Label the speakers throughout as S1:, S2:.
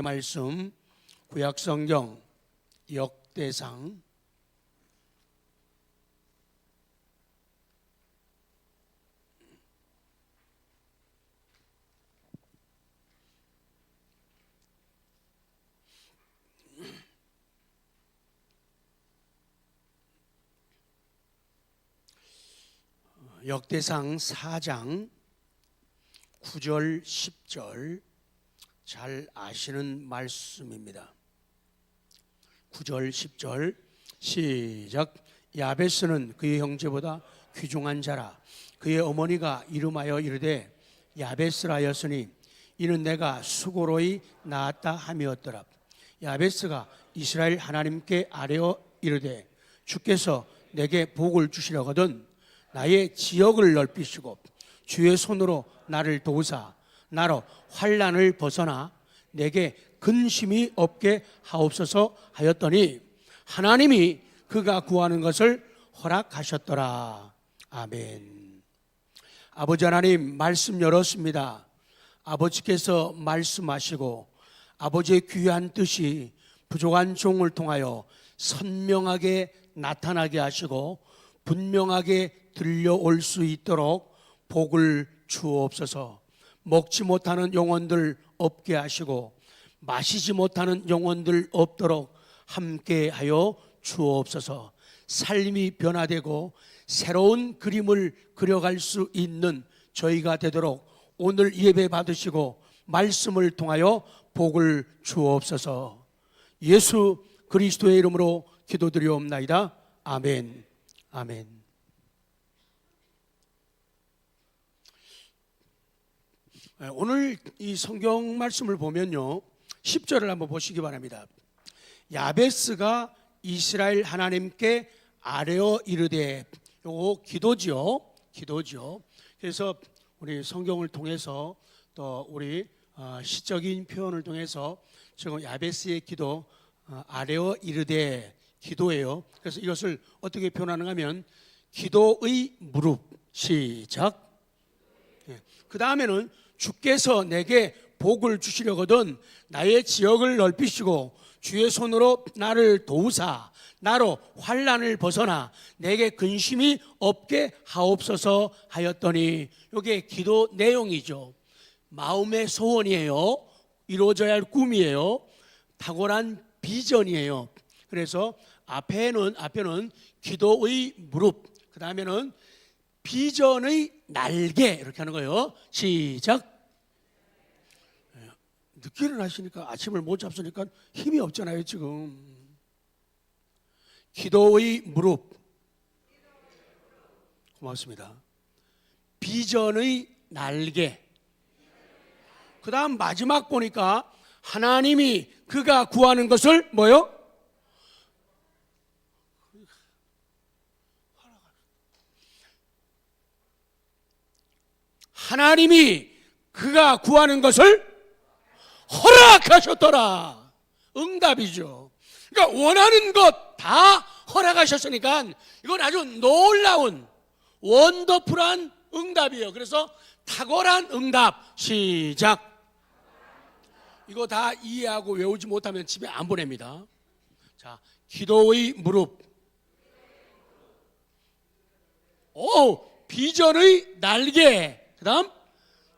S1: 말씀 구약성경 역대상 4장 9절 10절 잘 아시는 말씀입니다. 9절 10절 시작. 야베스는 그의 형제보다 귀중한 자라. 그의 어머니가 이름하여 이르되 야베스라 하였으니 이는 내가 수고로이 낳았다 함이었더라. 야베스가 이스라엘 하나님께 아뢰어 이르되 주께서 내게 복을 주시려거든 나의 지역을 넓히시고 주의 손으로 나를 도우사 나로 환난을 벗어나 내게 근심이 없게 하옵소서 하였더니 하나님이 그가 구하는 것을 허락하셨더라. 아멘. 아버지 하나님, 말씀 열었습니다. 아버지께서 말씀하시고 아버지의 귀한 뜻이 부족한 종을 통하여 선명하게 나타나게 하시고 분명하게 들려올 수 있도록 복을 주옵소서. 먹지 못하는 영혼들 없게 하시고 마시지 못하는 영혼들 없도록 함께하여 주옵소서. 삶이 변화되고 새로운 그림을 그려갈 수 있는 저희가 되도록 오늘 예배 받으시고 말씀을 통하여 복을 주옵소서. 예수 그리스도의 이름으로 기도드리옵나이다. 아멘. 아멘. 오늘 이 성경 말씀을 보면요 10절을 한번 보시기 바랍니다. 야베스가 이스라엘 하나님께 아뢰어 이르되, 요거 기도지요. 그래서 우리 성경을 통해서 또 우리 시적인 표현을 통해서 지금 야베스의 기도 아뢰어 이르되 기도예요. 그래서 이것을 어떻게 표현하는가 하면 기도의 무릎. 시작. 그 다음에는 주께서 내게 복을 주시려거든 나의 지역을 넓히시고 주의 손으로 나를 도우사 나로 환난을 벗어나 내게 근심이 없게 하옵소서 하였더니, 이게 기도 내용이죠. 마음의 소원이에요. 이루어져야 할 꿈이에요. 탁월한 비전이에요. 그래서 앞에는 기도의 무릎, 그 다음에는 비전의 날개, 이렇게 하는 거예요. 시작. 늦게 일어나시니까 아침을 못 잡수니까 힘이 없잖아요 지금. 기도의 무릎. 고맙습니다. 비전의 날개. 그 다음 마지막 보니까 하나님이 그가 구하는 것을 뭐요? 하나님이 그가 구하는 것을 허락하셨더라. 응답이죠. 그러니까 원하는 것 다 허락하셨으니까 이건 아주 놀라운 원더풀한 응답이에요. 그래서 탁월한 응답. 시작. 이거 다 이해하고 외우지 못하면 집에 안 보냅니다. 자, 기도의 무릎. 비전의 날개. 그 다음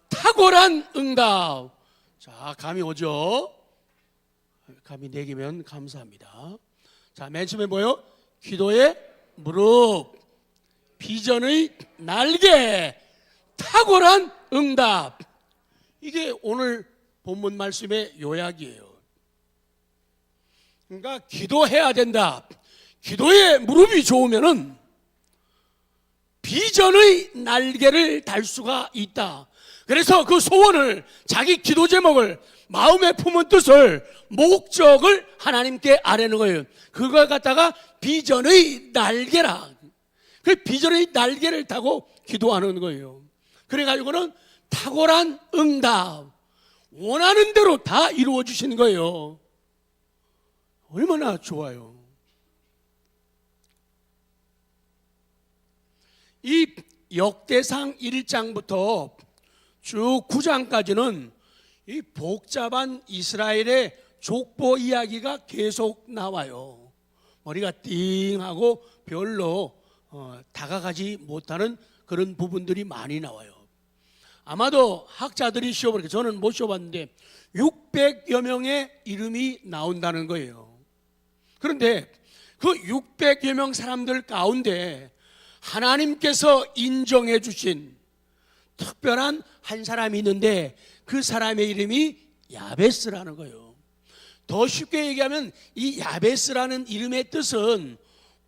S1: 탁월한 응답. 자, 감이 오죠? 감이 4개면 감사합니다. 자, 맨 처음에 뭐요? 기도의 무릎, 비전의 날개, 탁월한 응답. 이게 오늘 본문 말씀의 요약이에요. 그러니까 기도해야 된다. 기도의 무릎이 좋으면은 비전의 날개를 달 수가 있다. 그래서 그 소원을, 자기 기도 제목을, 마음에 품은 뜻을, 목적을 하나님께 아뢰는 거예요. 그걸 갖다가 비전의 날개라. 그 비전의 날개를 타고 기도하는 거예요. 그래가지고는 탁월한 응답, 원하는 대로 다 이루어 주시는 거예요. 얼마나 좋아요. 이 역대상 1장부터 쭉 9장까지는 이 복잡한 이스라엘의 족보 이야기가 계속 나와요. 머리가 띵하고 별로 다가가지 못하는 그런 부분들이 많이 나와요. 아마도 학자들이 씌워보니까, 저는 못 씌워봤는데 600여 명의 이름이 나온다는 거예요. 그런데 그 600여 명 사람들 가운데 하나님께서 인정해 주신 특별한 한 사람이 있는데, 그 사람의 이름이 야베스라는 거예요. 더 쉽게 얘기하면 이 야베스라는 이름의 뜻은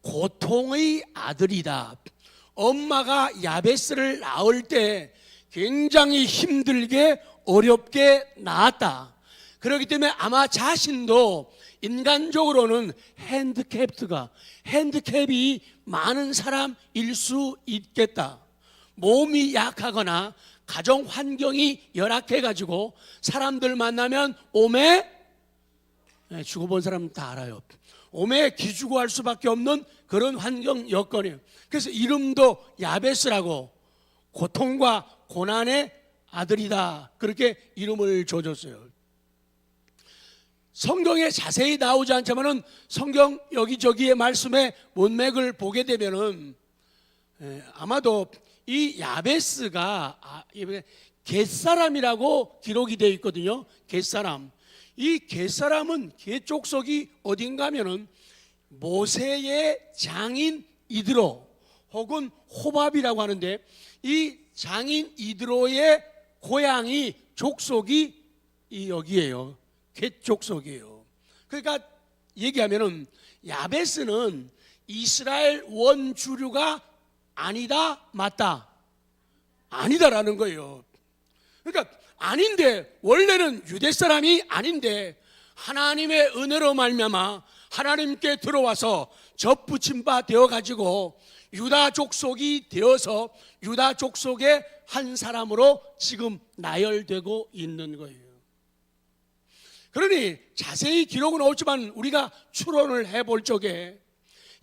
S1: 고통의 아들이다. 엄마가 야베스를 낳을 때 굉장히 힘들게 어렵게 낳았다. 그렇기 때문에 아마 자신도 인간적으로는 핸디캡이 많은 사람일 수 있겠다. 몸이 약하거나 가정 환경이 열악해가지고 사람들 만나면 오매, 죽어본 사람 다 알아요. 오매 기죽어할 수밖에 없는 그런 환경 여건이에요. 그래서 이름도 야베스라고, 고통과 고난의 아들이다, 그렇게 이름을 줘줬어요. 성경에 자세히 나오지 않지만은 성경 여기저기의 말씀의 문맥을 보게 되면은 아마도 이 야베스가 겟사람이라고 기록이 되어 있거든요. 겟사람. 이 겟사람은 겟 족속이 어딘가 하면은 모세의 장인 이드로 혹은 호밥이라고 하는데, 이 장인 이드로의 고향이 족속이 여기에요. 겟 족속이에요. 그러니까 얘기하면은 야베스는 이스라엘 원주류가 아니다, 맞다? 아니다라는 거예요. 그러니까 아닌데, 원래는 유대 사람이 아닌데 하나님의 은혜로 말미암아 하나님께 들어와서 접붙임 바 되어 가지고 유다 족속이 되어서 유다 족속의 한 사람으로 지금 나열되고 있는 거예요. 그러니 자세히 기록은 없지만 우리가 추론을 해볼 적에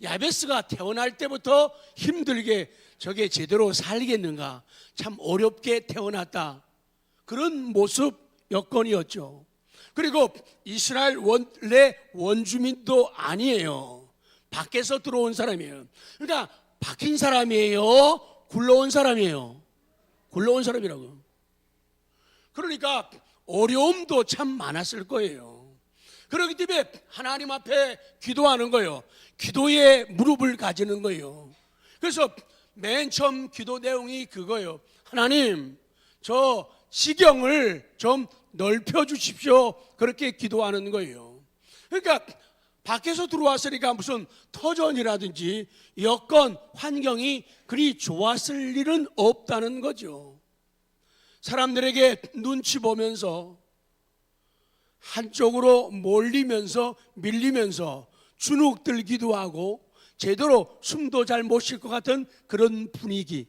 S1: 야베스가 태어날 때부터 힘들게 저게 제대로 살겠는가, 참 어렵게 태어났다, 그런 모습 여건이었죠. 그리고 이스라엘 원래 원주민도 아니에요. 밖에서 들어온 사람이에요. 그러니까 박힌 사람이에요, 굴러온 사람이에요? 굴러온 사람이라고. 그러니까 어려움도 참 많았을 거예요. 그렇기 때문에 하나님 앞에 기도하는 거예요. 기도에 무릎을 가지는 거예요. 그래서 맨 처음 기도 내용이 그거예요. 하나님, 저 지경을 좀 넓혀 주십시오. 그렇게 기도하는 거예요. 그러니까 밖에서 들어왔으니까 무슨 터전이라든지 여건, 환경이 그리 좋았을 일은 없다는 거죠. 사람들에게 눈치 보면서 한쪽으로 몰리면서 밀리면서 주눅 들기도 하고 제대로 숨도 잘 못 쉴 것 같은 그런 분위기.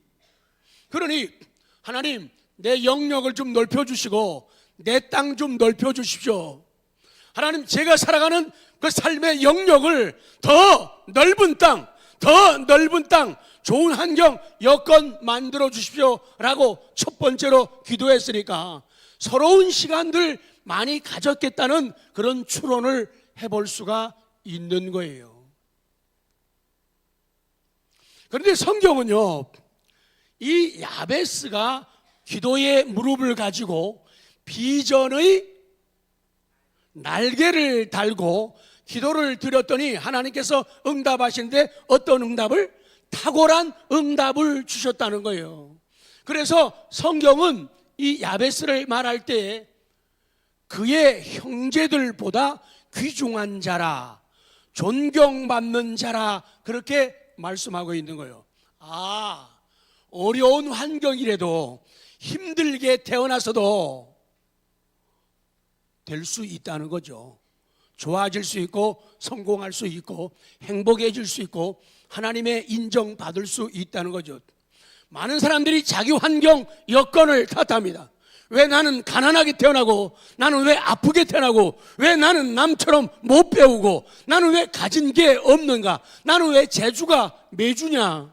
S1: 그러니 하나님, 내 영역을 좀 넓혀주시고 내 땅 좀 넓혀주십시오. 하나님, 제가 살아가는 그 삶의 영역을 더 넓은 땅, 좋은 환경, 여건 만들어 주십시오 라고 첫 번째로 기도했으니까 서러운 시간들 많이 가졌겠다는 그런 추론을 해볼 수가 있는 거예요. 그런데 성경은요, 이 야베스가 기도의 무릎을 가지고 비전의 날개를 달고 기도를 드렸더니 하나님께서 응답하시는데, 어떤 응답을? 탁월한 응답을 주셨다는 거예요. 그래서 성경은 이 야베스를 말할 때 그의 형제들보다 귀중한 자라, 존경받는 자라, 그렇게 말씀하고 있는 거예요. 어려운 환경이라도 힘들게 태어나서도 될 수 있다는 거죠. 좋아질 수 있고 성공할 수 있고 행복해질 수 있고 하나님의 인정받을 수 있다는 거죠. 많은 사람들이 자기 환경, 여건을 탓합니다. 왜 나는 가난하게 태어나고, 나는 왜 아프게 태어나고, 왜 나는 남처럼 못 배우고, 나는 왜 가진 게 없는가, 나는 왜 재주가 매주냐,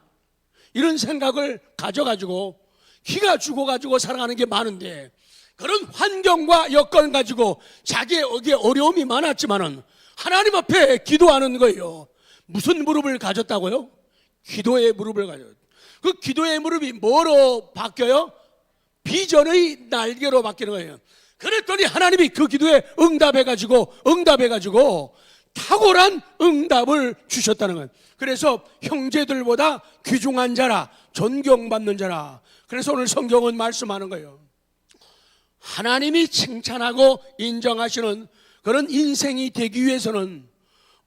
S1: 이런 생각을 가져가지고 기가 죽어가지고 살아가는 게 많은데, 그런 환경과 여건 가지고 자기의 어려움이 많았지만은 하나님 앞에 기도하는 거예요. 무슨 무릎을 가졌다고요? 기도의 무릎을 가졌어요. 그 기도의 무릎이 뭐로 바뀌어요? 비전의 날개로 바뀌는 거예요. 그랬더니 하나님이 그 기도에 응답해가지고 탁월한 응답을 주셨다는 거예요. 그래서 형제들보다 귀중한 자라, 존경받는 자라. 그래서 오늘 성경은 말씀하는 거예요. 하나님이 칭찬하고 인정하시는 그런 인생이 되기 위해서는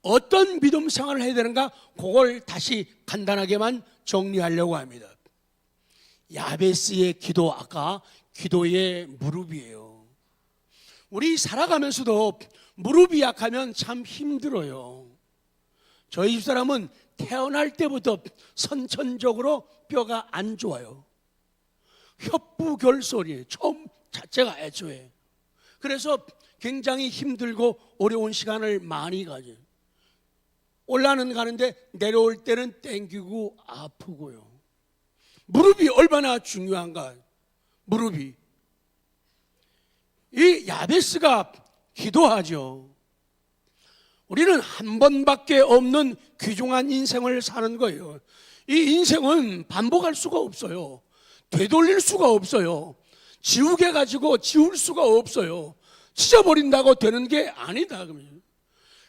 S1: 어떤 믿음 생활을 해야 되는가, 그걸 다시 간단하게만 정리하려고 합니다. 야베스의 기도, 아까 기도의 무릎이에요. 우리 살아가면서도 무릎이 약하면 참 힘들어요. 저희 집사람은 태어날 때부터 선천적으로 뼈가 안 좋아요. 협부결손이에요. 처음 자체가 애초에. 그래서 굉장히 힘들고 어려운 시간을 많이 가져요. 올라는 가는데 내려올 때는 땡기고 아프고요. 무릎이 얼마나 중요한가. 무릎이. 이 야베스가 기도하죠. 우리는 한 번밖에 없는 귀중한 인생을 사는 거예요. 이 인생은 반복할 수가 없어요. 되돌릴 수가 없어요. 지우개 가지고 지울 수가 없어요. 찢어버린다고 되는 게 아니다.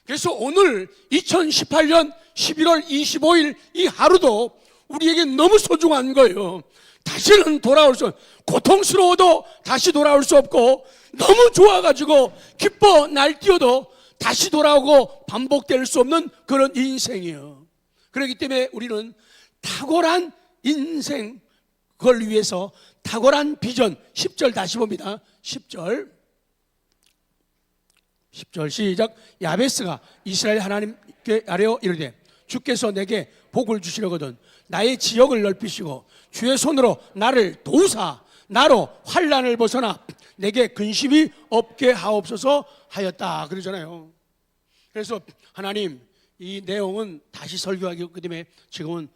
S1: 그래서 오늘 2018년 11월 25일 이 하루도 우리에게 너무 소중한 거예요. 다시는 돌아올 수, 고통스러워도 다시 돌아올 수 없고, 너무 좋아가지고 기뻐 날뛰어도 다시 돌아오고 반복될 수 없는 그런 인생이에요. 그렇기 때문에 우리는 탁월한 인생, 그걸 위해서 탁월한 비전. 10절 다시 봅니다. 10절 시작. 야베스가 이스라엘 하나님께 아뢰어 이르되 주께서 내게 복을 주시려거든 나의 지역을 넓히시고 주의 손으로 나를 도우사 나로 환난을 벗어나 내게 근심이 없게 하옵소서 하였다 그러잖아요. 그래서 하나님, 이 내용은 다시 설교하기 때문에 지금은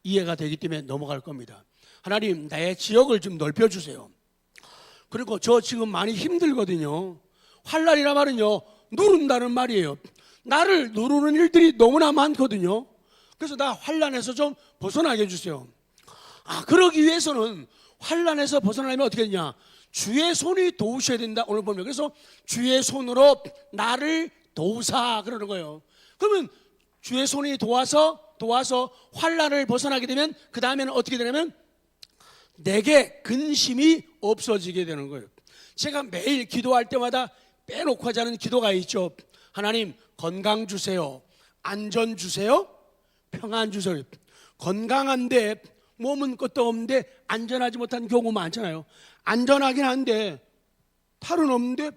S1: 이해가 되기 때문에 넘어갈 겁니다. 하나님, 나의 지역을 좀 넓혀주세요. 그리고 저 지금 많이 힘들거든요. 환난이란 말은요, 누른다는 말이에요. 나를 누르는 일들이 너무나 많거든요. 그래서 나 환난에서 좀 벗어나게 해주세요. 그러기 위해서는 환난에서 벗어나려면 어떻게 되냐? 주의 손이 도우셔야 된다. 오늘 보면 그래서 주의 손으로 나를 도우사 그러는 거예요. 그러면 주의 손이 도와서 환난을 벗어나게 되면 그 다음에는 어떻게 되냐면 내게 근심이 없어지게 되는 거예요. 제가 매일 기도할 때마다 빼놓고 하지 않은 기도가 있죠. 하나님, 건강 주세요. 안전 주세요. 평안 주세요. 건강한데 몸은 것도 없는데 안전하지 못한 경우 많잖아요. 안전하긴 한데 탈은 없는데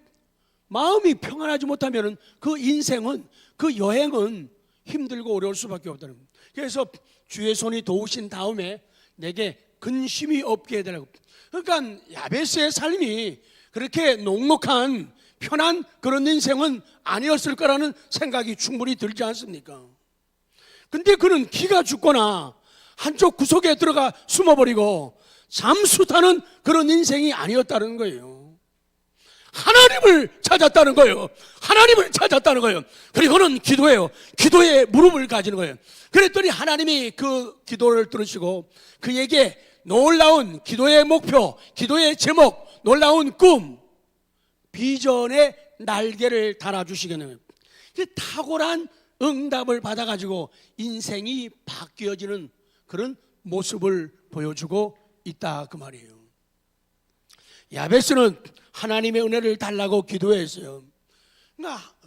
S1: 마음이 평안하지 못하면 그 인생은, 그 여행은 힘들고 어려울 수밖에 없다는 겁니다. 그래서 주의 손이 도우신 다음에 내게 근심이 없게 해달라고. 그러니까 야베스의 삶이 그렇게 녹록한 편한 그런 인생은 아니었을 거라는 생각이 충분히 들지 않습니까? 근데 그는 기가 죽거나 한쪽 구석에 들어가 숨어버리고 잠수 타는 그런 인생이 아니었다는 거예요. 하나님을 찾았다는 거예요. 하나님을 찾았다는 거예요. 그리고는 기도해요. 기도에 무릎을 가지는 거예요. 그랬더니 하나님이 그 기도를 들으시고 그에게 놀라운 기도의 목표, 기도의 제목, 놀라운 꿈, 비전의 날개를 달아주시겠네요. 탁월한 응답을 받아가지고 인생이 바뀌어지는 그런 모습을 보여주고 있다 그 말이에요. 야베스는 하나님의 은혜를 달라고 기도했어요.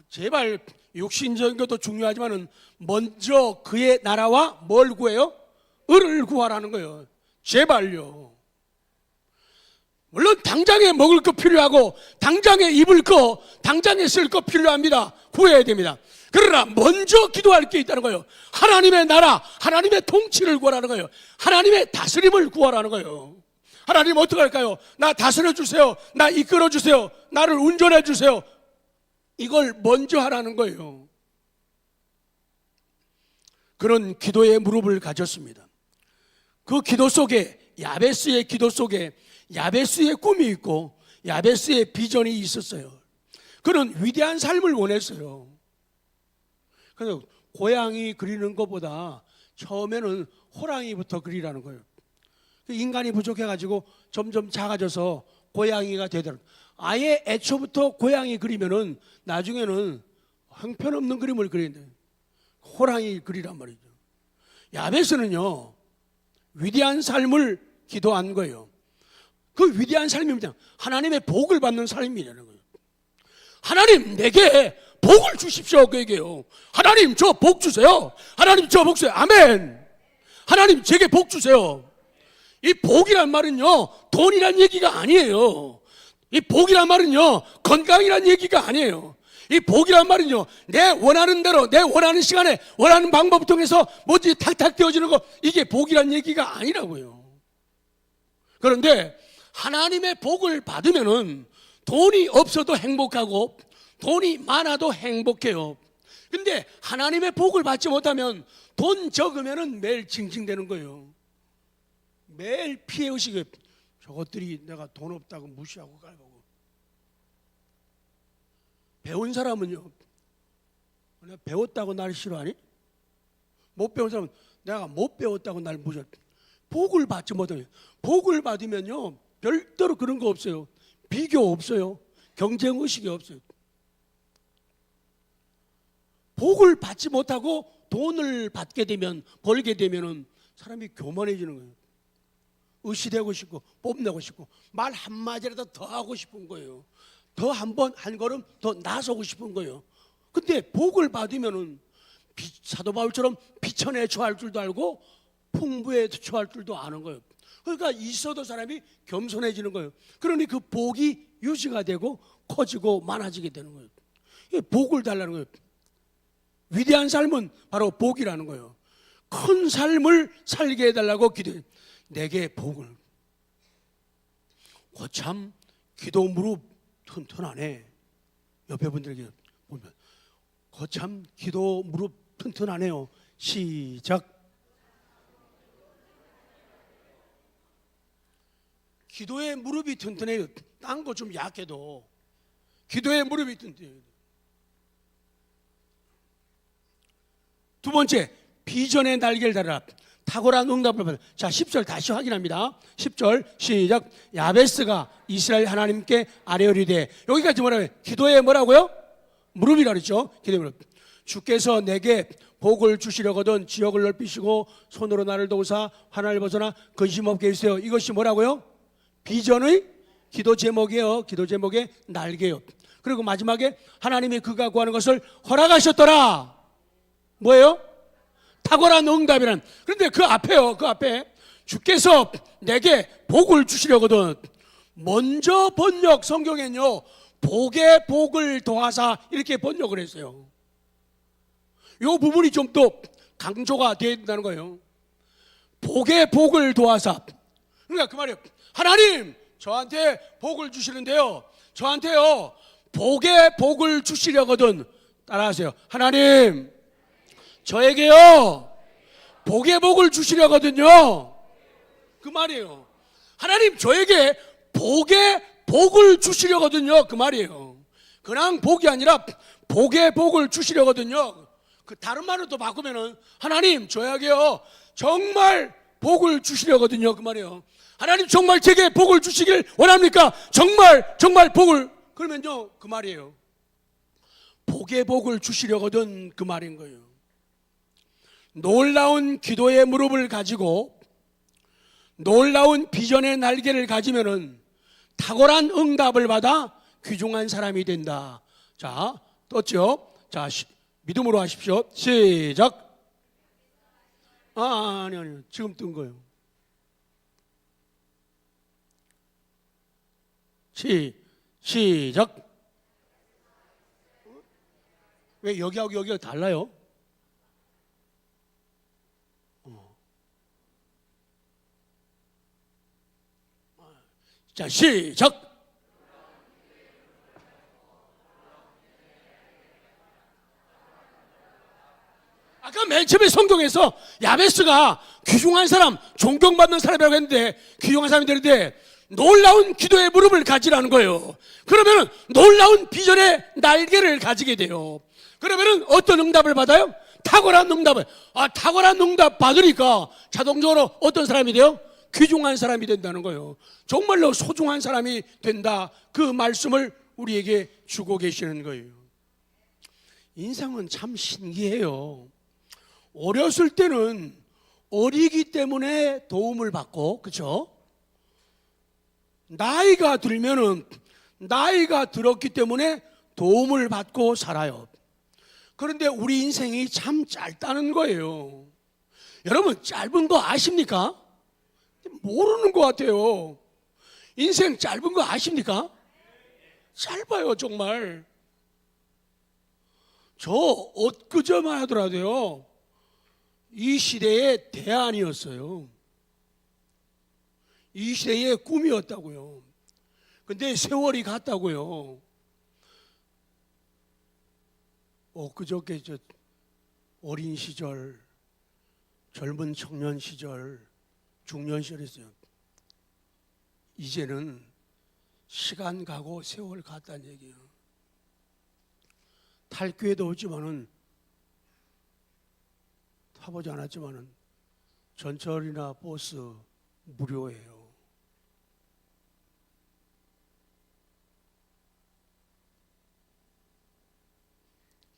S1: 제발 육신적인 것도 중요하지만 먼저 그의 나라와 뭘 구해요? 을을 구하라는 거예요. 제발요. 물론 당장에 먹을 거 필요하고 당장에 입을 거, 당장에 쓸 거 필요합니다. 구해야 됩니다. 그러나 먼저 기도할 게 있다는 거예요. 하나님의 나라, 하나님의 통치를 구하라는 거예요. 하나님의 다스림을 구하라는 거예요. 하나님 어떻게 할까요? 나 다스려 주세요. 나 이끌어 주세요. 나를 운전해 주세요. 이걸 먼저 하라는 거예요. 그런 기도의 무릎을 가졌습니다. 그 기도 속에, 야베스의 기도 속에 야베스의 꿈이 있고 야베스의 비전이 있었어요. 그는 위대한 삶을 원했어요. 그래서 고양이 그리는 것보다 처음에는 호랑이부터 그리라는 거예요. 인간이 부족해가지고 점점 작아져서 고양이가 되더라고요. 아예 애초부터 고양이 그리면은 나중에는 형편없는 그림을 그리는데 호랑이 그리란 말이죠. 야베스는요 위대한 삶을 기도한 거예요. 그 위대한 삶입니다. 하나님의 복을 받는 삶이라는 거예요. 하나님 내게 복을 주십시오. 그 얘기예요. 하나님 저 복 주세요. 하나님 저 복 주세요. 아멘. 하나님 제게 복 주세요. 이 복이란 말은요 돈이란 얘기가 아니에요. 이 복이란 말은요 건강이란 얘기가 아니에요. 이 복이란 말은요 내 원하는 대로 내 원하는 시간에 원하는 방법을 통해서 뭐지 탁탁 떼어지는 거, 이게 복이란 얘기가 아니라고요. 그런데 하나님의 복을 받으면은 돈이 없어도 행복하고 돈이 많아도 행복해요. 근데 하나님의 복을 받지 못하면 돈 적으면은 매일 징징대는 거예요. 매일 피해의식에 저것들이 내가 돈 없다고 무시하고 깔보고. 배운 사람은요 내가 배웠다고 날 싫어하니? 못 배운 사람은 내가 못 배웠다고 날 무시하니. 복을 받지 못하면, 복을 받으면요 별도로 그런 거 없어요. 비교 없어요. 경쟁의식이 없어요. 복을 받지 못하고 돈을 받게 되면, 벌게 되면은 사람이 교만해지는 거예요. 의시되고 싶고 뽐내고 싶고 말 한마디라도 더 하고 싶은 거예요. 더 한 걸음 더 나서고 싶은 거예요. 근데 복을 받으면은 사도 바울처럼 비천에 처할 줄도 알고 풍부에 처할 줄도 아는 거예요. 그러니까 있어도 사람이 겸손해지는 거예요. 그러니 그 복이 유지가 되고 커지고 많아지게 되는 거예요. 이게 복을 달라는 거예요. 위대한 삶은 바로 복이라는 거예요. 큰 삶을 살게 해달라고 기도해요. 내게 복을. 거참 기도 무릎 튼튼하네. 옆에 분들에게 보면 거참 기도 무릎 튼튼하네요. 시작. 기도의 무릎이 튼튼해요. 딴 거 좀 약해도 기도의 무릎이 튼튼해요. 두 번째, 비전의 날개를 달아라. 탁월한 응답을 받아. 자, 10절 다시 확인합니다. 10절 시작. 야베스가 이스라엘 하나님께 아뢰오리되. 여기까지 뭐라고요? 기도의 뭐라고요? 무릎이라 그랬죠. 기도의 무릎. 주께서 내게 복을 주시려거든 지역을 넓히시고 손으로 나를 도우사 환난을 벗어나 근심 없게 해주세요. 이것이 뭐라고요? 비전의 기도 제목이에요. 기도 제목의 날개요. 그리고 마지막에 하나님이 그가 구하는 것을 허락하셨더라. 뭐예요? 탁월한 응답이란. 그런데 그 앞에요. 그 앞에 주께서 내게 복을 주시려거든. 먼저 번역 성경에는요 복의 복을 더하사 이렇게 번역을 했어요. 이 부분이 좀 더 강조가 되어야 된다는 거예요. 복의 복을 더하사. 그러니까 그 말이에요. 하나님 저한테 복을 주시는데요 저한테요 복의 복을 주시려거든. 따라하세요. 하나님 저에게요 복의 복을 주시려거든요. 그 말이에요. 하나님 저에게 복의 복을 주시려거든요. 그 말이에요. 그냥 복이 아니라 복의 복을 주시려거든요. 그 다른 말로 또 바꾸면은 하나님 저에게요 정말 복을 주시려거든요. 그 말이에요. 하나님 정말 제게 복을 주시길 원합니까? 정말 복을. 그러면요 그 말이에요. 복의 복을 주시려거든. 그 말인 거예요. 놀라운 기도의 무릎을 가지고 놀라운 비전의 날개를 가지면은 탁월한 응답을 받아 귀중한 사람이 된다. 자, 떴죠? 자, 믿음으로 하십시오. 시작. 아니요. 지금 뜬 거예요. 시작. 왜 여기하고 여기가 달라요? 자, 시작. 아까 맨 처음에 성경에서 야베스가 귀중한 사람, 존경받는 사람이라고 했는데 귀중한 사람이 되는데 놀라운 기도의 무릎을 가지라는 거예요. 그러면 놀라운 비전의 날개를 가지게 돼요. 그러면 어떤 응답을 받아요? 탁월한 응답을. 탁월한 응답 받으니까 자동적으로 어떤 사람이 돼요? 귀중한 사람이 된다는 거예요. 정말로 소중한 사람이 된다. 그 말씀을 우리에게 주고 계시는 거예요. 인생은 참 신기해요. 어렸을 때는 어리기 때문에 도움을 받고, 그렇죠? 나이가 들면은 나이가 들었기 때문에 도움을 받고 살아요. 그런데 우리 인생이 참 짧다는 거예요. 여러분, 짧은 거 아십니까? 모르는 것 같아요. 인생 짧은 거 아십니까? 짧아요, 정말. 저 엊그저만 하더라도요, 이 시대의 대안이었어요. 이 시대의 꿈이었다고요. 근데 세월이 갔다고요. 엊그저께 저 어린 시절, 젊은 청년 시절, 중년 시절이었어요. 이제는 시간 가고 세월 갔다는 얘기예요. 탈 기회도 없지만은, 타보지 않았지만은 전철이나 버스 무료예요.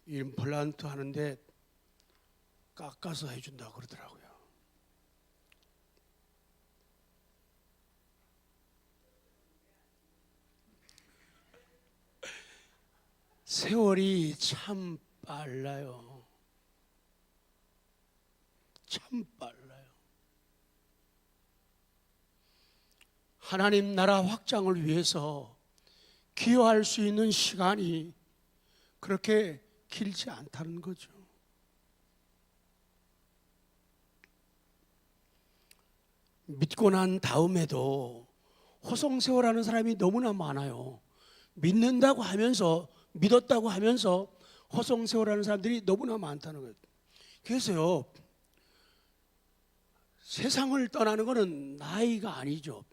S1: 임플란트 하는데 깎아서 해준다고 그러더라고요. 세월이 참 빨라요. 참 빨라요. 하나님 나라 확장을 위해서 기여할 수 있는 시간이 그렇게 길지 않다는 거죠. 믿고 난 다음에도 허송세월하는 사람이 너무나 많아요. 믿는다고 하면서, 믿었다고 하면서 허송세월하는 사람들이 너무나 많다는 거예요. 그래서요, 세상을 떠나는 것은 나이가 아니죠.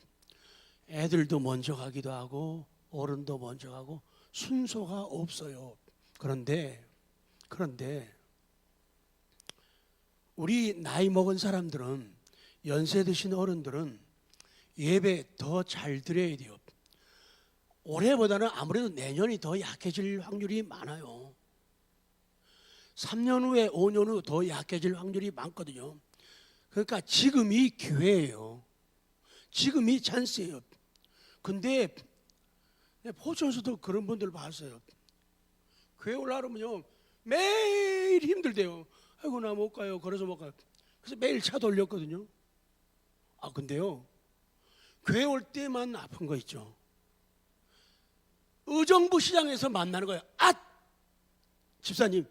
S1: 애들도 먼저 가기도 하고 어른도 먼저 가고 순서가 없어요. 그런데 우리 나이 먹은 사람들은, 연세 드신 어른들은 예배 더 잘 드려야 돼요. 올해보다는 아무래도 내년이 더 약해질 확률이 많아요. 3년 후에 5년 후 더 약해질 확률이 많거든요. 그러니까 지금이 기회예요. 지금이 찬스예요. 근데 포천에서도 그런 분들 봤어요. 교회 올라오면요 매일 힘들대요. 아이고 나 못 가요. 걸어서 못 가요. 그래서 매일 차 돌렸거든요. 근데요, 교회 올 때만 아픈 거 있죠. 의정부 시장에서 만나는 거예요. 집사님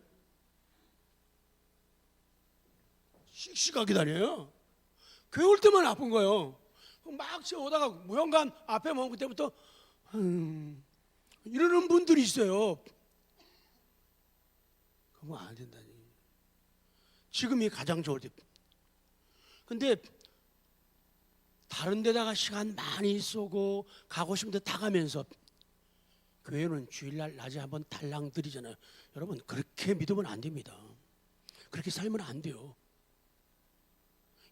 S1: 씩씩하게 다녀요. 교회 올 때만 아픈 거예요. 막 오다가 무용관 앞에 면 그때부터 이러는 분들이 있어요. 그러면 안 된다니. 지금이 가장 좋을 때. 근데 다른 데다가 시간 많이 쏘고 가고 싶은 데 다 가면서 교회는 주일날 낮에 한번 달랑 드리잖아요. 여러분, 그렇게 믿으면 안 됩니다. 그렇게 살면 안 돼요.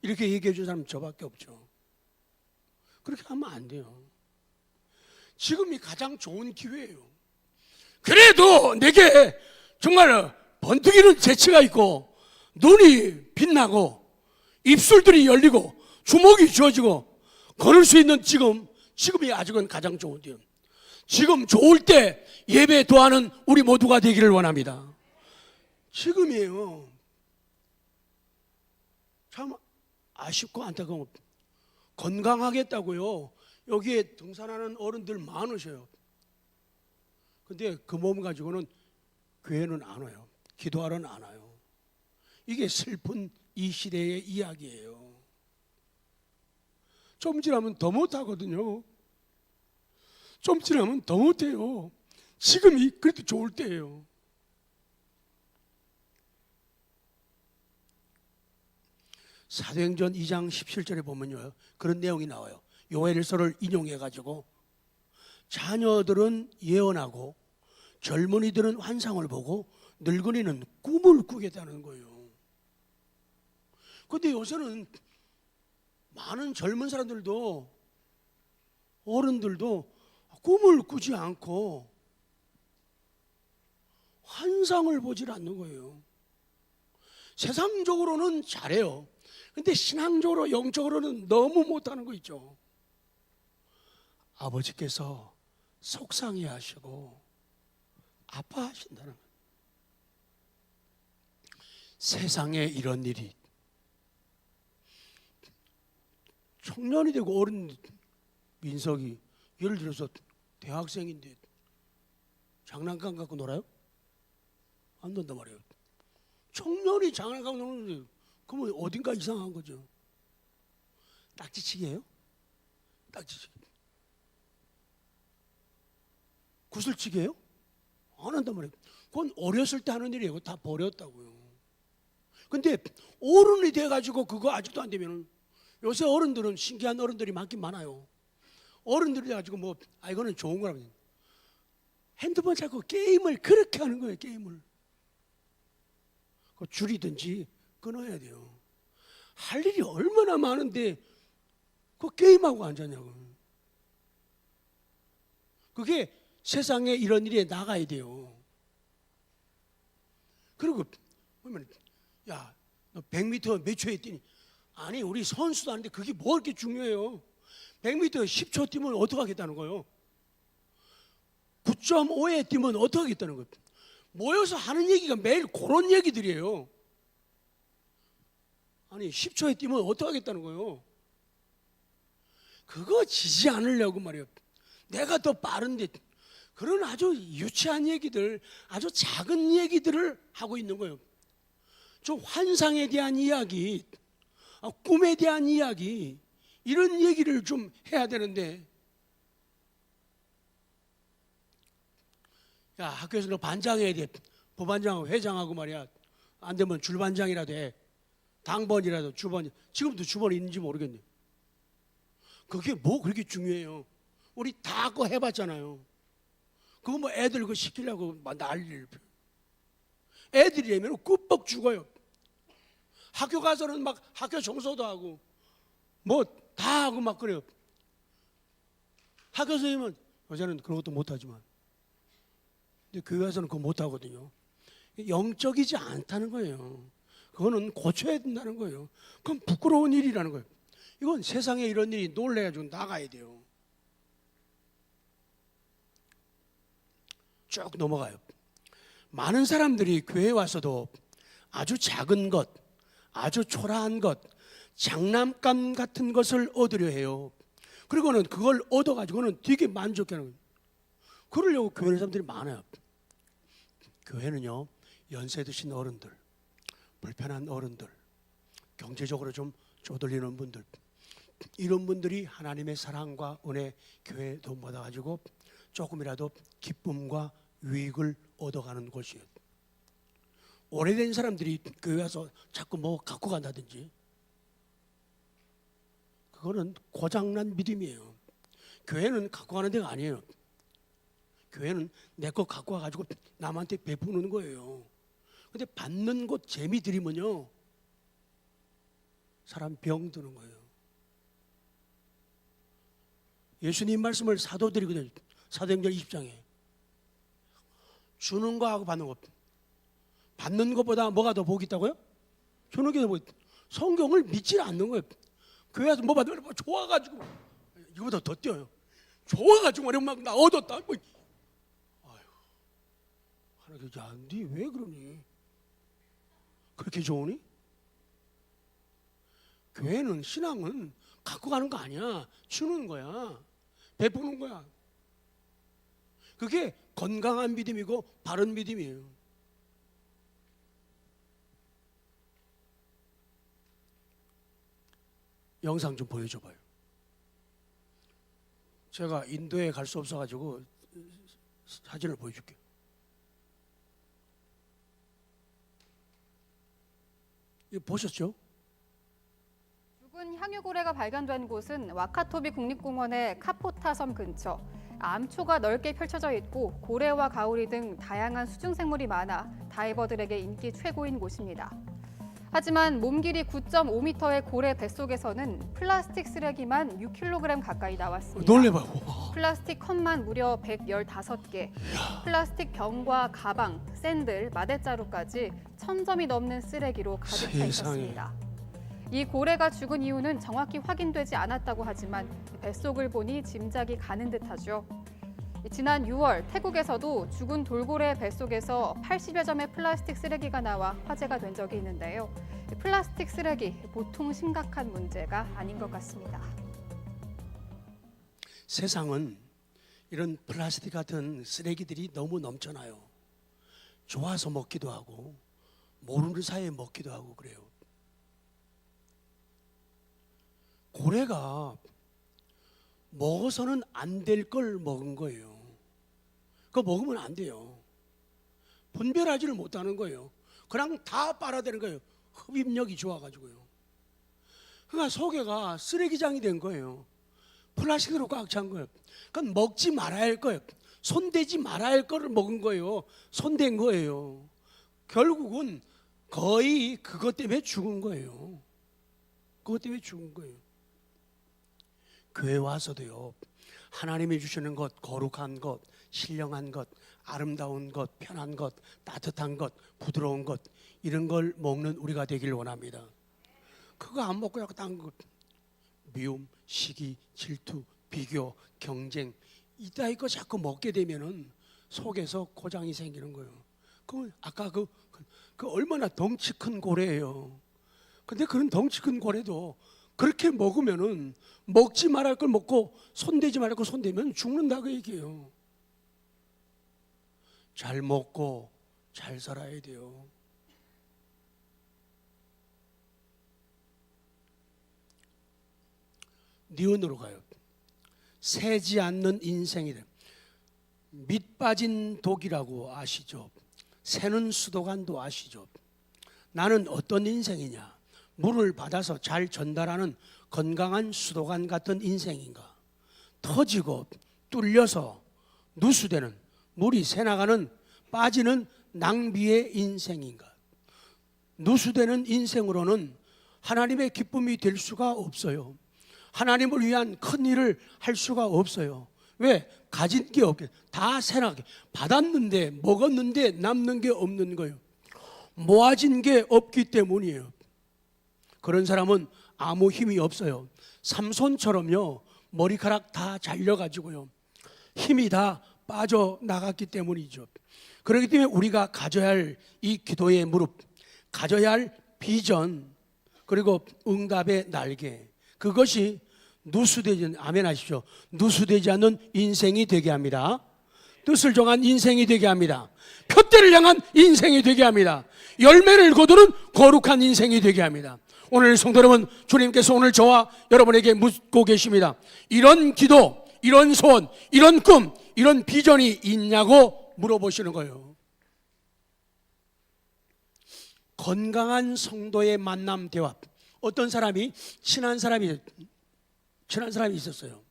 S1: 이렇게 얘기해 준 사람 저밖에 없죠. 그렇게 하면 안 돼요. 지금이 가장 좋은 기회예요. 그래도 내게 정말 번뜩이는 재치가 있고 눈이 빛나고 입술들이 열리고 주먹이 쥐어지고 걸을 수 있는 지금이 아직은 가장 좋은 때요. 지금 좋을 때 예배 도하는 우리 모두가 되기를 원합니다. 지금이에요. 참 아쉽고 안타까워. 건강하겠다고요. 여기에 등산하는 어른들 많으셔요. 근데 그 몸 가지고는 교회는 안 와요. 기도하러는 안 와요. 이게 슬픈 이 시대의 이야기예요. 좀 지나면 더 못하거든요. 좀 지나면 더 못해요. 지금이 그래도 좋을 때예요. 사도행전 2장 17절에 보면요, 그런 내용이 나와요. 요엘서를 인용해 가지고 자녀들은 예언하고 젊은이들은 환상을 보고 늙은이는 꿈을 꾸겠다는 거예요. 그런데 요새는 많은 젊은 사람들도 어른들도 꿈을 꾸지 않고 환상을 보질 않는 거예요. 세상적으로는 잘해요. 근데 신앙적으로 영적으로는 너무 못하는 거 있죠. 아버지께서 속상해 하시고 아파하신다는 거예요. 세상에 이런 일이 청년이 되고 어른 민석이 예를 들어서 대학생인데 장난감 갖고 놀아요? 안 논단 말이에요. 청년이 장난감 노는데 그러면 어딘가 이상한 거죠. 딱지치기예요? 딱지치기. 구슬치기예요? 안 한단 말이에요. 그건 어렸을 때 하는 일이에요. 다 버렸다고요. 근데 어른이 돼가지고 그거 아직도 안 되면 요새 어른들은 신기한 어른들이 많긴 많아요. 어른들이 돼가지고 뭐 이거는 좋은 거라고 핸드폰 찾고 게임을 그렇게 하는 거예요. 게임을 줄이든지 끊어야 돼요. 할 일이 얼마나 많은데 그 게임하고 앉았냐고. 그게 세상에 이런 일에 나가야 돼요. 그리고 보면 야, 너 100m 몇 초에 뛰니? 아니, 우리 선수도 아닌데 그게 뭐 이렇게 중요해요? 100m 10초 뛰면 어떻게 하겠다는 거예요? 9.5에 뛰면 어떻게 하겠다는 거예요? 모여서 하는 얘기가 매일 그런 얘기들이에요. 아니, 10초에 뛰면 어떻게 하겠다는 거예요? 그거 지지 않으려고 말이에요. 내가 더 빠른데 그런 아주 유치한 얘기들, 아주 작은 얘기들을 하고 있는 거예요. 저 환상에 대한 이야기, 꿈에 대한 이야기, 이런 얘기를 좀 해야 되는데, 야, 학교에서 너 반장해야 돼. 부반장하고 회장하고 말이야. 안 되면 줄반장이라도 해. 당번이라도 주번. 지금도 주번이 있는지 모르겠네. 그게 뭐 그렇게 중요해요? 우리 다 그거 해봤잖아요. 그거 뭐 애들 그거 시키려고 막 난리를. 애들이라면 꾸벅 죽어요. 학교 가서는 막 학교 청소도 하고 뭐 다 하고 막 그래요. 학교 선생님은 여자는 그런 것도 못하지만 근데 교회 가서는 그거 못하거든요. 영적이지 않다는 거예요. 그거는 고쳐야 된다는 거예요. 그건 부끄러운 일이라는 거예요. 이건 세상에 이런 일이 놀래가지고 나가야 돼요. 쭉 넘어가요. 많은 사람들이 교회에 와서도 아주 작은 것, 아주 초라한 것, 장난감 같은 것을 얻으려 해요. 그리고는 그걸 얻어가지고는 되게 만족해하는 거예요. 그러려고 교회 사람들이 많아요. 교회는요, 연세 드신 어른들, 불편한 어른들, 경제적으로 좀 쪼들리는 분들, 이런 분들이 하나님의 사랑과 은혜, 교회 도움 받아가지고 조금이라도 기쁨과 유익을 얻어가는 곳이에요. 오래된 사람들이 교회 와서 자꾸 뭐 갖고 간다든지 그거는 고장난 믿음이에요. 교회는 갖고 가는 데가 아니에요. 교회는 내 거 갖고 와가지고 남한테 베푸는 거예요. 근데 받는 곳 재미 들이면요 사람 병 드는 거예요. 예수님 말씀을 사도들이거든요. 사도행전 20장에 주는 거하고 받는 거, 받는 것보다 뭐가 더 복이 있다고요? 주는 게 더 복이 있다. 성경을 믿지 않는 거예요. 교회 와서 뭐 받으면 뭐 좋아가지고 이거보다 더 뛰어요. 좋아가지고 막 나 얻었다. 뭐. 아유, 하나님, 야, 니 왜 그러니? 그렇게 좋으니? 교회는, 신앙은 갖고 가는 거 아니야. 주는 거야. 베푸는 거야. 그게 건강한 믿음이고 바른 믿음이에요. 영상 좀 보여줘봐요. 제가 인도에 갈 수 없어가지고 사진을 보여줄게요. 이거 보셨죠?
S2: 죽은 향유 섬유고래가 발견된 곳은 와카토비 국립공원의 카포타 섬 근처. 암초가 넓게 펼쳐져 있고 고래와 가오리 등 다양한 수중생물이 많아 다이버들에게 인기 최고인 곳입니다. 하지만 몸 길이 9.5m의 고래 뱃속에서는 플라스틱 쓰레기만 6kg 가까이 나왔습니다.
S1: 놀래봐.
S2: 플라스틱 컵만 무려 115개, 플라스틱 병과 가방, 샌들, 마대자루까지 1000점이 넘는 쓰레기로 가득 차 있었습니다. 이 고래가 죽은 이유는 정확히 확인되지 않았다고 하지만 뱃속을 보니 짐작이 가는 듯하죠. 지난 6월 태국에서도 죽은 돌고래 뱃속에서 80여 점의 플라스틱 쓰레기가 나와 화제가 된 적이 있는데요. 플라스틱 쓰레기 보통 심각한 문제가 아닌 것 같습니다.
S1: 세상은 이런 플라스틱 같은 쓰레기들이 너무 넘쳐나요. 좋아서 먹기도 하고 모르는 사이에 먹기도 하고 그래요. 고래가 먹어서는 안 될 걸 먹은 거예요. 그거 먹으면 안 돼요. 분별하지를 못하는 거예요. 그냥 다 빨아대는 거예요. 흡입력이 좋아가지고요. 그러니까 속에가 쓰레기장이 된 거예요. 플라스틱으로 꽉 찬 거예요. 그건 먹지 말아야 할 거예요. 손대지 말아야 할 거를 먹은 거예요. 손댄 거예요. 결국은 거의 그것 때문에 죽은 거예요. 그것 때문에 죽은 거예요. 교회 와서도요, 하나님이 주시는 것, 거룩한 것, 신령한 것, 아름다운 것, 편한 것, 따뜻한 것, 부드러운 것, 이런 걸 먹는 우리가 되길 원합니다. 그거 안 먹고 약간 딴 것, 미움, 시기, 질투, 비교, 경쟁, 이따위 거 자꾸 먹게 되면은 속에서 고장이 생기는 거예요. 그 아까 그 얼마나 덩치 큰 고래예요. 근데 그런 덩치 큰 고래도 그렇게 먹으면은 먹지 말할 걸 먹고 손대지 말할 걸 손대면 죽는다 그 얘기예요. 잘 먹고 잘 살아야 돼요. 니은으로 가요. 새지 않는 인생이래. 밑 빠진 독이라고 아시죠? 새는 수도관도 아시죠? 나는 어떤 인생이냐? 물을 받아서 잘 전달하는 건강한 수도관 같은 인생인가? 터지고 뚫려서 누수되는, 물이 새나가는 빠지는 낭비의 인생인가? 누수되는 인생으로는 하나님의 기쁨이 될 수가 없어요. 하나님을 위한 큰 일을 할 수가 없어요. 왜? 가진 게 없게, 다 새나게 받았는데 먹었는데 남는 게 없는 거예요. 모아진 게 없기 때문이에요. 그런 사람은 아무 힘이 없어요. 삼손처럼요, 머리카락 다 잘려가지고요, 힘이 다 빠져나갔기 때문이죠. 그렇기 때문에 우리가 가져야 할 이 기도의 무릎, 가져야 할 비전, 그리고 응답의 날개, 그것이 누수되지, 아멘 하십시오, 누수되지 않는 인생이 되게 합니다. 뜻을 정한 인생이 되게 합니다. 표대를 향한 인생이 되게 합니다. 열매를 거두는 거룩한 인생이 되게 합니다. 오늘 성도 여러분, 주님께서 오늘 저와 여러분에게 묻고 계십니다. 이런 기도, 이런 소원, 이런 꿈, 이런 비전이 있냐고 물어보시는 거예요. 건강한 성도의 만남 대화. 어떤 사람이 친한 사람이 있었어요.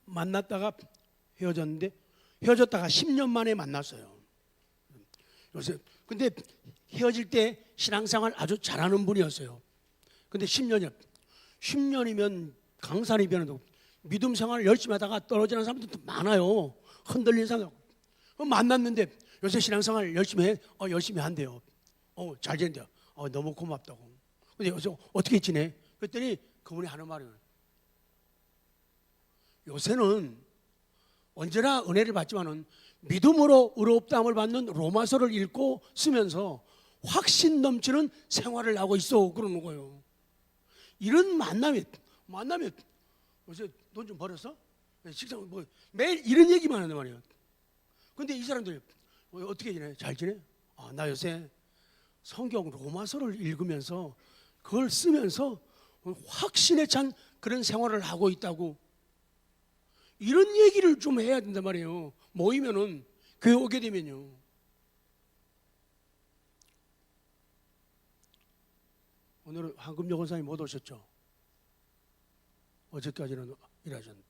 S1: 만났다가 헤어졌는데, 헤어졌다가 10년 만에 만났어요. 요새 근데 헤어질 때 신앙생활 아주 잘하는 분이었어요. 근데 10년이면 강산이 변해도 믿음 생활을 열심히 하다가 떨어지는 사람들도 많아요. 흔들린 사람. 만났는데 요새 신앙생활 열심히 해? 열심히 한대요. 잘 지낸대요. 너무 고맙다고. 근데 요새 어떻게 지내? 그랬더니 그분이 하는 말이에요. 요새는 언제나 은혜를 받지만은 믿음으로 의롭다함을 받는 로마서를 읽고 쓰면서 확신 넘치는 생활을 하고 있어, 그러는 거예요. 이런 만남에 요새 돈 좀 벌었어? 직장 뭐 매일 이런 얘기만 하는 말이에요. 근데 이 사람들이 어떻게 지내? 잘 지내? 나 요새 성경 로마서를 읽으면서 그걸 쓰면서 확신에 찬 그런 생활을 하고 있다고. 이런 얘기를 좀 해야 된단 말이에요. 모이면은, 교회 오게 되면요. 오늘은 황금여 권사님 못 오셨죠? 어제까지는 일하셨는데.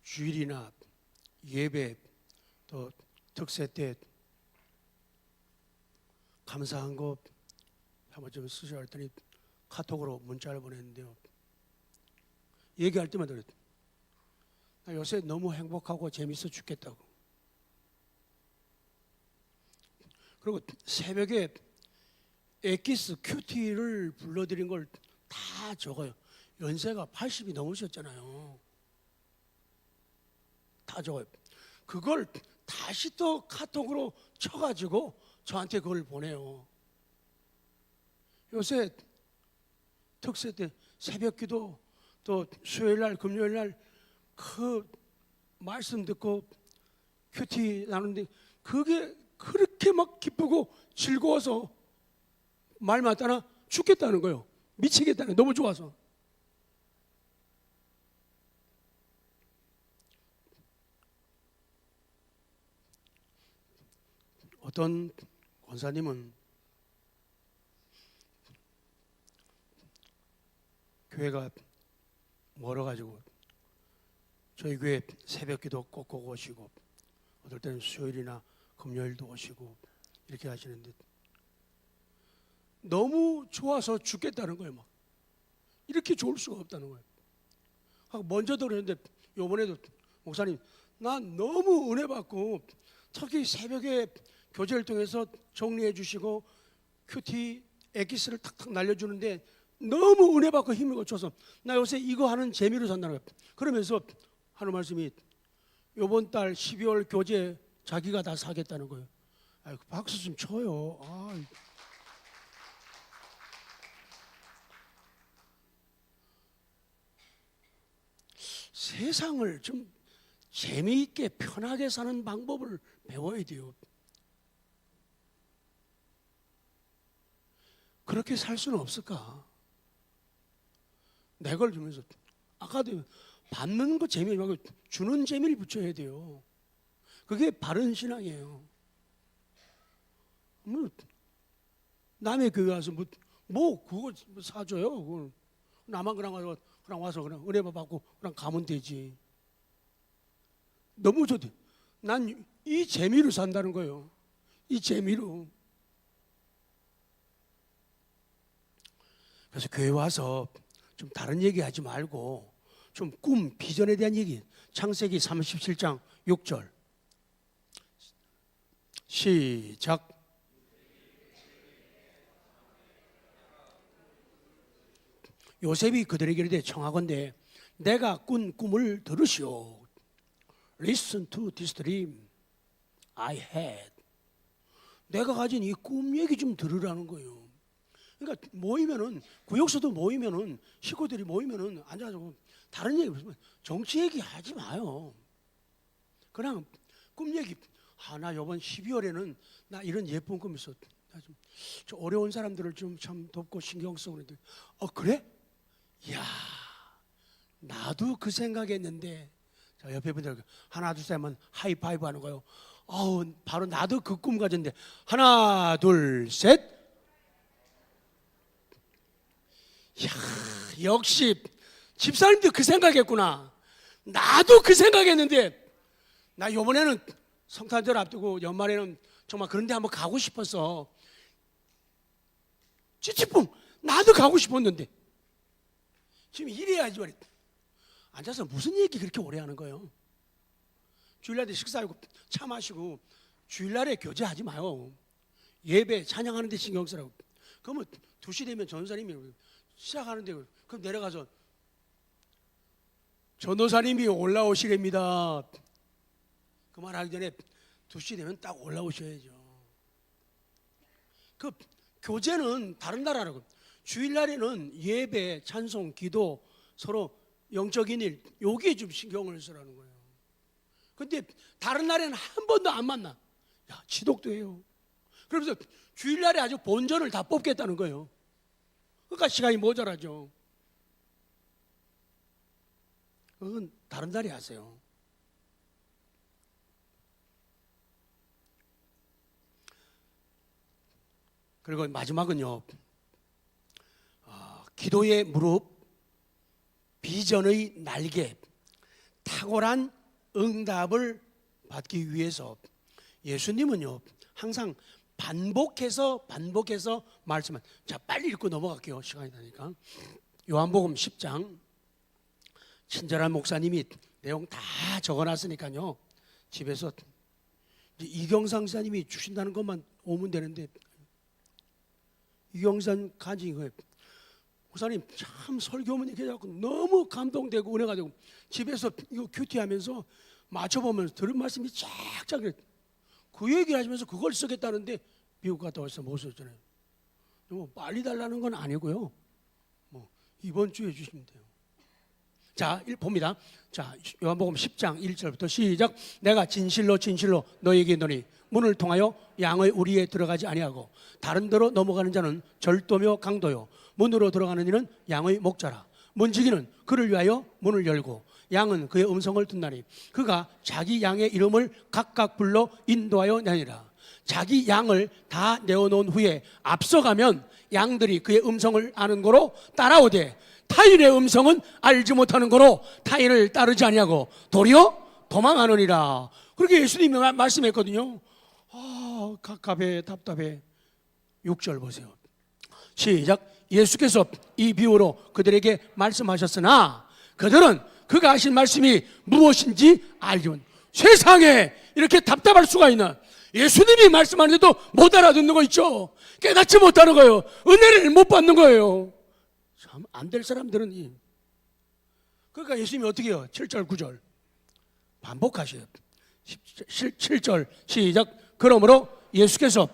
S1: 주일이나 예배 또 특세 때 감사한 거 한번 좀 쓰셔 했더니 카톡으로 문자를 보냈는데요. 얘기할 때마다 그랬더니 나 요새 너무 행복하고 재밌어 죽겠다고. 그리고 새벽에 엑기스 큐티를 불러드린 걸 다 적어요. 연세가 80이 넘으셨잖아요. 다 적어요. 그걸 다시 또 카톡으로 쳐가지고 저한테 그걸 보내요. 요새 특세 때 새벽 기도 또 수요일 날 금요일 날 그 말씀 듣고 큐티 나누는데 그게 그렇게 막 기쁘고 즐거워서 말 맞다나 죽겠다는 거예요. 미치겠다는, 너무 좋아서. 어떤 권사님은 교회가 멀어가지고 저희 교회 새벽기도 꼭꼭 오시고 어떨 때는 수요일이나 금요일도 오시고 이렇게 하시는데 너무 좋아서 죽겠다는 거예요. 막 이렇게 좋을 수가 없다는 거예요. 먼저도 그랬는데 이번에도 목사님 난 너무 은혜 받고 특히 새벽에 교제를 통해서 정리해 주시고 큐티 엑기스를 탁탁 날려주는데 너무 은혜 받고 힘을 거쳐서 나 요새 이거 하는 재미로 산다는 거예요. 그러면서 하는 말씀이 이번 달 12월 교재 자기가 다 사겠다는 거예요. 아이고, 박수 좀 쳐요. 세상을 좀 재미있게 편하게 사는 방법을 배워야 돼요. 그렇게 살 수는 없을까? 내 걸 주면서 아까도 받는 거 재미 말고 주는 재미를 붙여야 돼요. 그게 바른 신앙이에요. 뭐 남의 교회 와서 뭐 그거 사줘요. 그걸 나만 그냥 와서 그냥 은혜 받고 그냥 가면 되지. 너무 좋대. 난 이 재미로 산다는 거예요. 이 재미로. 그래서 교회 와서 좀 다른 얘기 하지 말고 좀 꿈, 비전에 대한 얘기. 창세기 37장 6절 시작. 요셉이 그들에게 이르되 청하건대 내가 꾼 꿈을 들으시오. Listen to this dream I had. 내가 가진 이 꿈 얘기 좀 들으라는 거예요. 그러니까 모이면은 구역소도 모이면은 식구들이 모이면은 앉아서 다른 얘기 무슨 정치 얘기 하지 마요. 그냥 꿈 얘기. 나 이번 12월에는 나 이런 예쁜 꿈 있어. 저 어려운 사람들을 좀 참 돕고 신경 쓰고 그러는데 그래? 이야 나도 그 생각했는데. 자, 옆에 분들 하나 둘 셋 하면 하이파이브 하는 거예요. 바로 나도 그 꿈 가졌는데 하나 둘 셋. 이야 역시 집사님도 그 생각했구나. 나도 그 생각했는데 나 이번에는 성탄절 앞두고 연말에는 정말 그런 데 한번 가고 싶어서 찌찌뽕 나도 가고 싶었는데 지금 이래야지 말이야. 앉아서 무슨 얘기 그렇게 오래 하는 거예요? 주일날에 식사하고 차 마시고 주일날에 교제하지 마요. 예배 찬양하는 데 신경 쓰라고. 그러면 2시 되면 전사님이 시작하는데 그럼 내려가서 전도사님이 올라오시렵니다. 그 말 하기 전에 2시 되면 딱 올라오셔야죠. 그 교제는 다른 나라라고. 주일날에는 예배, 찬송, 기도 서로 영적인 일 여기에 좀 신경을 쓰라는 거예요. 근데 다른 날에는 한 번도 안 만나. 야 지독도 해요. 그러면서 주일날에 아주 본전을 다 뽑겠다는 거예요. 그러니까 시간이 모자라죠. 그건 다른 날에 하세요. 그리고 마지막은요, 기도의 무릎, 비전의 날개, 탁월한 응답을 받기 위해서 예수님은요 항상 반복해서 말씀을, 자 빨리 읽고 넘어갈게요, 시간이 나니까. 요한복음 10장, 친절한 목사님이 내용 다 적어놨으니까요 집에서 이경상 사님이 주신다는 것만 오면 되는데, 이경상 간증이 거예요. 목사님 참 설교문 이렇게 해갖고 너무 감동되고 은혜가 되고, 집에서 이거 큐티하면서 맞춰보면서 들은 말씀이 쫙쫙 그래. 그 얘기를 하시면서 그걸 쓰겠다는데 미국 갔다 와서 못 썼잖아요. 뭐 빨리 달라는 건 아니고요, 뭐 이번 주에 주시면 돼요. 자, 봅니다. 자, 요한복음 10장 1절부터 시작. 내가 진실로 진실로 너희에게 이르노니 문을 통하여 양의 우리에 들어가지 아니하고 다른 데로 넘어가는 자는 절도며 강도요, 문으로 들어가는 이는 양의 목자라. 문지기는 그를 위하여 문을 열고 양은 그의 음성을 듣나니 그가 자기 양의 이름을 각각 불러 인도하여 내니라. 자기 양을 다 내어놓은 후에 앞서가면 양들이 그의 음성을 아는 거로 따라오되 타인의 음성은 알지 못하는 거로 타인을 따르지 아니하고 도리어 도망하느니라. 그렇게 예수님이 말씀했거든요. 갑갑해, 답답해. 6절 보세요. 시작. 예수께서 이 비유로 그들에게 말씀하셨으나 그들은 그가 하신 말씀이 무엇인지 알지 못. 세상에 이렇게 답답할 수가 있나? 예수님이 말씀하는데도 못 알아듣는 거 있죠. 깨닫지 못하는 거예요. 은혜를 못 받는 거예요. 참 안 될 사람들은. 그러니까 예수님이 어떻게 해요? 7절 9절 반복하셔요. 7절 시작. 그러므로 예수께서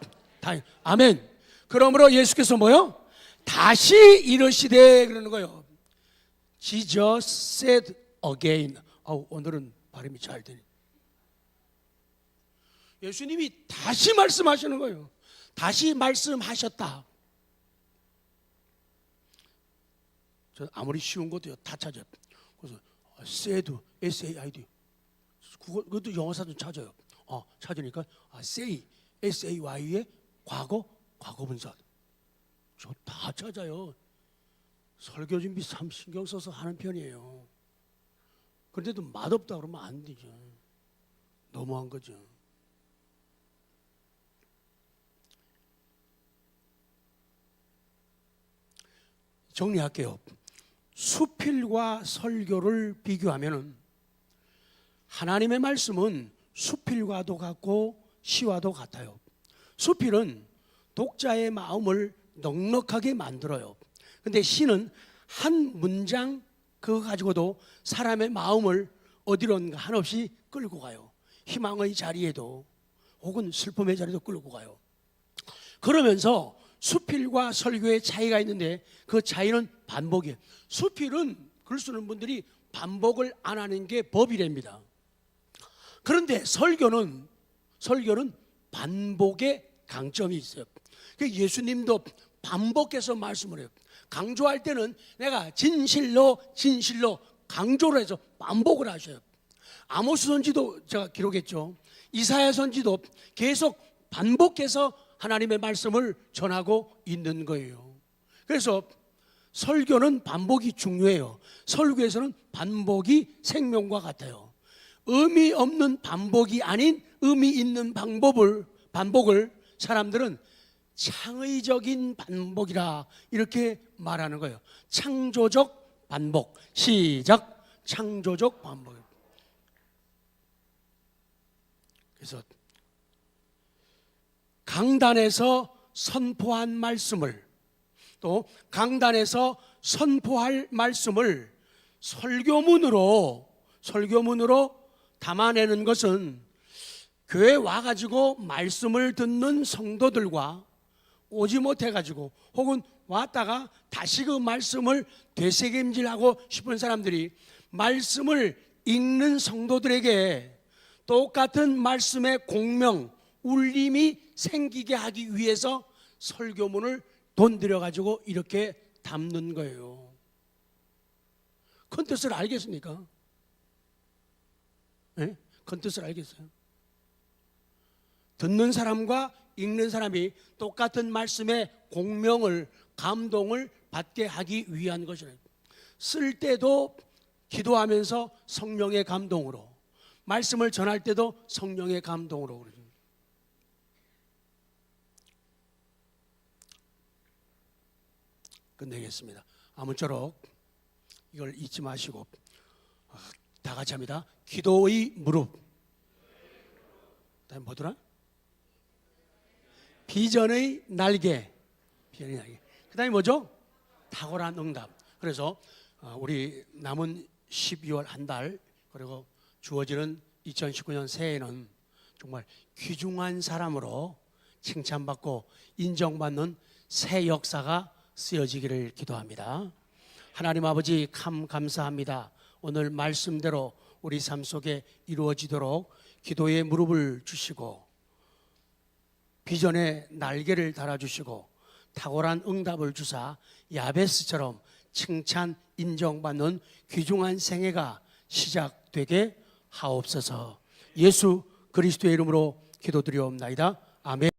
S1: 아멘. 그러므로 예수께서 뭐요? 다시 이르시되 그러는 거예요. Jesus said again. 오늘은 발음이 잘 되네. 예수님이 다시 말씀하시는 거예요. 다시 말씀하셨다. 저 아무리 쉬운 것도요 다 찾아요. 그래서 said, S-A-I-D. 그것도 영어사전 찾아요. 찾으니까 say, S-A-Y의 과거분사. 저 다 찾아요. 설교 준비 참 신경 써서 하는 편이에요. 그런데도 맛없다 그러면 안 되죠. 너무한 거죠. 정리할게요. 수필과 설교를 비교하면 하나님의 말씀은 수필과도 같고 시와도 같아요. 수필은 독자의 마음을 넉넉하게 만들어요. 근데 시는 한 문장 그거 가지고도 사람의 마음을 어디론가 한없이 끌고 가요. 희망의 자리에도 혹은 슬픔의 자리도 끌고 가요. 그러면서 수필과 설교의 차이가 있는데 그 차이는 반복이에요. 수필은 글 쓰는 분들이 반복을 안 하는 게 법이랍니다. 그런데 설교는 반복의 강점이 있어요. 예수님도 반복해서 말씀을 해요. 강조할 때는 내가 진실로 강조를 해서 반복을 하셔요. 아모스 선지도 제가 기록했죠. 이사야 선지도 계속 반복해서 하나님의 말씀을 전하고 있는 거예요. 그래서 설교는 반복이 중요해요. 설교에서는 반복이 생명과 같아요. 의미 없는 반복이 아닌 의미 있는 반복을 사람들은 창의적인 반복이라 이렇게 말하는 거예요. 창조적 반복. 시작. 창조적 반복. 그래서 강단에서 선포한 말씀을, 또 강단에서 선포할 말씀을 설교문으로 담아내는 것은 교회 와가지고 말씀을 듣는 성도들과 오지 못해가지고 혹은 왔다가 다시 그 말씀을 되새김질하고 싶은 사람들이 말씀을 읽는 성도들에게 똑같은 말씀의 공명, 울림이 생기게 하기 위해서 설교문을 돈 들여가지고 이렇게 담는 거예요. 큰 뜻을 알겠습니까? 네? 큰 뜻을 알겠어요? 듣는 사람과 읽는 사람이 똑같은 말씀의 공명을, 감동을 받게 하기 위한 것이에요. 쓸 때도 기도하면서 성령의 감동으로, 말씀을 전할 때도 성령의 감동으로. 끝내겠습니다. 아무쪼록 이걸 잊지 마시고 다 같이 합니다. 기도의 무릎. 다음 뭐더라? 비전의 날개. 비전의 날개. 그 다음에 뭐죠? 탁월한 응답. 그래서 우리 남은 12월 한 달, 그리고 주어지는 2019년 새해에는 정말 귀중한 사람으로 칭찬받고 인정받는 새 역사가 쓰여지기를 기도합니다. 하나님 아버지 감사합니다. 오늘 말씀대로 우리 삶 속에 이루어지도록 기도의 무릎을 주시고 비전의 날개를 달아주시고 탁월한 응답을 주사 야베스처럼 칭찬 인정받는 귀중한 생애가 시작되게 하옵소서. 예수 그리스도의 이름으로 기도드리옵나이다. 아멘.